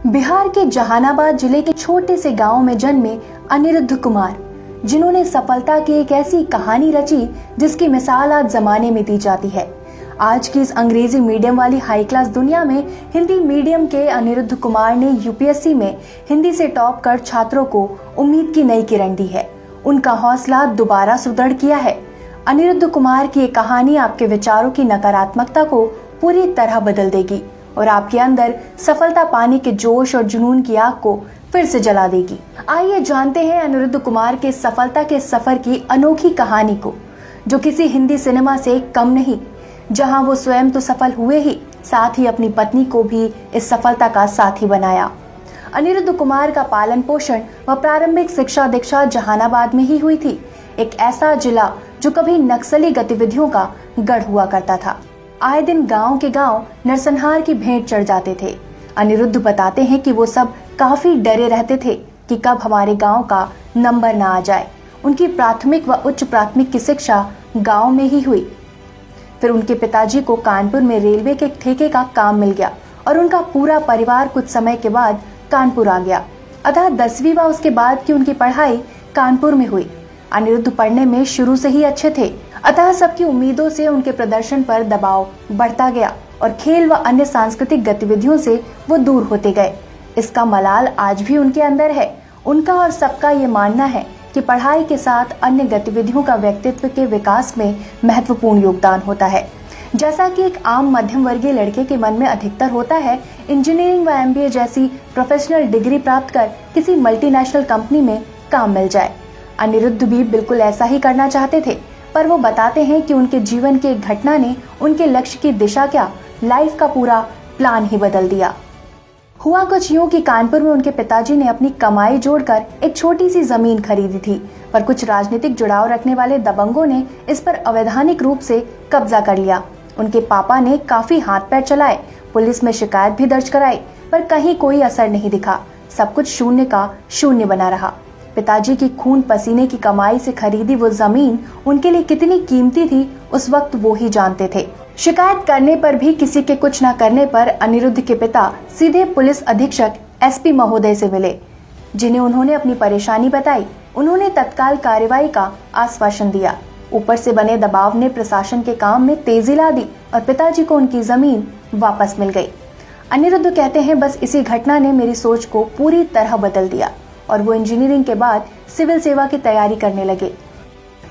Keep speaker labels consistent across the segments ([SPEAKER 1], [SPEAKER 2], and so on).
[SPEAKER 1] बिहार के जहानाबाद जिले के छोटे से गांव में जन्मे अनिरुद्ध कुमार, जिन्होंने सफलता की एक ऐसी कहानी रची जिसकी मिसाल आज जमाने में दी जाती है। आज की इस अंग्रेजी मीडियम वाली हाई क्लास दुनिया में हिंदी मीडियम के अनिरुद्ध कुमार ने यूपीएससी में हिंदी से टॉप कर छात्रों को उम्मीद की नई किरण दी है। उनका हौसला दोबारा सुदृढ़ किया है। अनिरुद्ध कुमार की ये कहानी आपके विचारों की नकारात्मकता को पूरी तरह बदल देगी और आपके अंदर सफलता पाने के जोश और जुनून की आग को फिर से जला देगी। आइए जानते हैं अनिरुद्ध कुमार के सफलता के सफर की अनोखी कहानी को, जो किसी हिंदी सिनेमा से कम नहीं, जहां वो स्वयं तो सफल हुए ही, साथ ही अपनी पत्नी को भी इस सफलता का साथी बनाया। अनिरुद्ध कुमार का पालन पोषण व प्रारंभिक शिक्षा दीक्षा जहानाबाद में ही हुई थी, एक ऐसा जिला जो कभी नक्सली गतिविधियों का गढ़ हुआ करता था। आए दिन गांव के गांव नरसंहार की भेंट चढ़ जाते थे। अनिरुद्ध बताते हैं कि वो सब काफी डरे रहते थे कि कब हमारे गांव का नंबर ना आ जाए। उनकी प्राथमिक व उच्च प्राथमिक की शिक्षा गांव में ही हुई। फिर उनके पिताजी को कानपुर में रेलवे के ठेके का काम मिल गया और उनका पूरा परिवार कुछ समय के बाद कानपुर आ गया। अतः 10वीं व उसके बाद की उनकी पढ़ाई कानपुर में हुई। अनिरुद्ध पढ़ने में शुरू से ही अच्छे थे, अतः सबकी उम्मीदों से उनके प्रदर्शन पर दबाव बढ़ता गया और खेल व अन्य सांस्कृतिक गतिविधियों से वो दूर होते गए। इसका मलाल आज भी उनके अंदर है। उनका और सबका ये मानना है कि पढ़ाई के साथ अन्य गतिविधियों का व्यक्तित्व के विकास में महत्वपूर्ण योगदान होता है। जैसा कि एक आम मध्यम वर्गीय लड़के के मन में अधिकतर होता है, इंजीनियरिंग व एमबीए जैसी प्रोफेशनल डिग्री प्राप्त कर किसी मल्टीनेशनल कंपनी में काम मिल जाए। अनिरुद्ध भी बिल्कुल ऐसा ही करना चाहते थे, पर वो बताते हैं कि उनके जीवन की एक घटना ने उनके लक्ष्य की दिशा क्या, लाइफ का पूरा प्लान ही बदल दिया। हुआ कुछ यूं कि कानपुर में उनके पिताजी ने अपनी कमाई जोड़कर एक छोटी सी जमीन खरीदी थी, पर कुछ राजनीतिक जुड़ाव रखने वाले दबंगों ने इस पर अवैधानिक रूप से कब्जा कर लिया। उनके पापा ने काफी हाथ पैर चलाए, पुलिस में शिकायत भी दर्ज कराई, पर कहीं कोई असर नहीं दिखा। सब कुछ शून्य का शून्य बना रहा। पिताजी की खून पसीने की कमाई से खरीदी वो जमीन उनके लिए कितनी कीमती थी, उस वक्त वो ही जानते थे। शिकायत करने पर भी किसी के कुछ न करने पर अनिरुद्ध के पिता सीधे पुलिस अधीक्षक एसपी महोदय से मिले, जिन्हें उन्होंने अपनी परेशानी बताई। उन्होंने तत्काल कार्रवाई का आश्वासन दिया। ऊपर से बने दबाव ने प्रशासन के काम में तेजी ला दी और पिताजी को उनकी जमीन वापस मिल गई। अनिरुद्ध कहते हैं, बस इसी घटना ने मेरी सोच को पूरी तरह बदल दिया और वो इंजीनियरिंग के बाद सिविल सेवा की तैयारी करने लगे।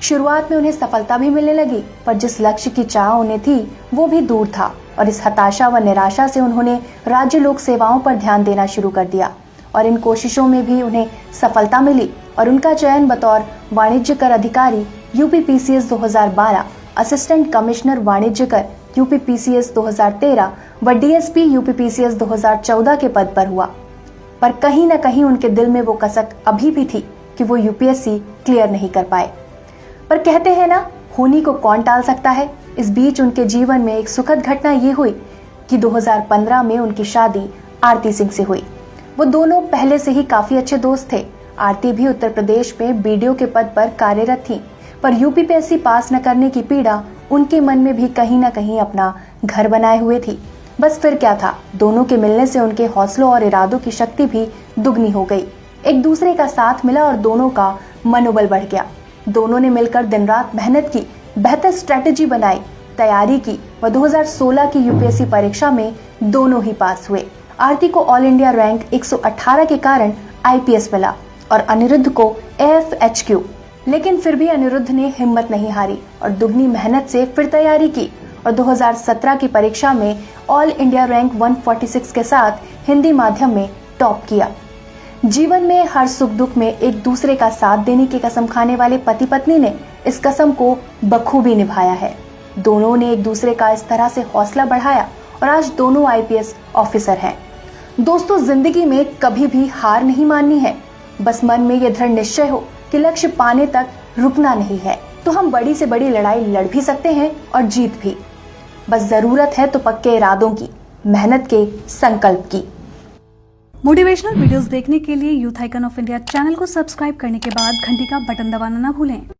[SPEAKER 1] शुरुआत में उन्हें सफलता भी मिलने लगी, पर जिस लक्ष्य की चाह उन्हें थी वो भी दूर था और इस हताशा व निराशा से उन्होंने राज्य लोक सेवाओं पर ध्यान देना शुरू कर दिया और इन कोशिशों में भी उन्हें सफलता मिली और उनका चयन बतौर वाणिज्य कर अधिकारी यूपीपीसीएस 2012, असिस्टेंट कमिश्नर वाणिज्य कर यूपीपीसीएस 2013 व डीएसपी यूपीपीसीएस 2014 के पद पर हुआ। पर कहीं न कहीं उनके दिल में वो कसक अभी भी थी कि वो यूपीएससी क्लियर नहीं कर पाए। पर कहते हैं ना, होनी को कौन टाल सकता है। इस बीच उनके जीवन में एक सुखद घटना ये हुई कि 2015 में उनकी शादी आरती सिंह से हुई। वो दोनों पहले से ही काफी अच्छे दोस्त थे। आरती भी उत्तर प्रदेश में बीडीओ के पद पर कार्यरत थी, पर यूपीपीएससी पास न करने की पीड़ा उनके मन में भी कहीं न कहीं अपना घर बनाए हुए थी। बस फिर क्या था, दोनों के मिलने से उनके हौसलों और इरादों की शक्ति भी दुगनी हो गई। एक दूसरे का साथ मिला और दोनों का मनोबल बढ़ गया। दोनों ने मिलकर दिन रात मेहनत की, बेहतर स्ट्रेटेजी बनाई, तैयारी की व 2016 की यूपीएससी परीक्षा में दोनों ही पास हुए। आरती को ऑल इंडिया रैंक 118 के कारण आईपीएस मिला और अनिरुद्ध को एएफएचक्यू। लेकिन फिर भी अनिरुद्ध ने हिम्मत नहीं हारी और दुगनी मेहनत से फिर तैयारी की और 2017 की परीक्षा में ऑल इंडिया रैंक 146 के साथ हिंदी माध्यम में टॉप किया। जीवन में हर सुख दुख में एक दूसरे का साथ देने की कसम खाने वाले पति पत्नी ने इस कसम को बखूबी निभाया है। दोनों ने एक दूसरे का इस तरह से हौसला बढ़ाया और आज दोनों आईपीएस ऑफिसर हैं। दोस्तों, जिंदगी में कभी भी हार नहीं माननी है। बस मन में यह दृढ़ निश्चय हो कि लक्ष्य पाने तक रुकना नहीं है, तो हम बड़ी से बड़ी लड़ाई लड़ भी सकते हैं और जीत भी। बस जरूरत है तो पक्के इरादों की, मेहनत के संकल्प की।
[SPEAKER 2] मोटिवेशनल वीडियोस देखने के लिए youth icon of India channel को सब्सक्राइब करने के बाद घंटी का बटन दबाना ना भूलें।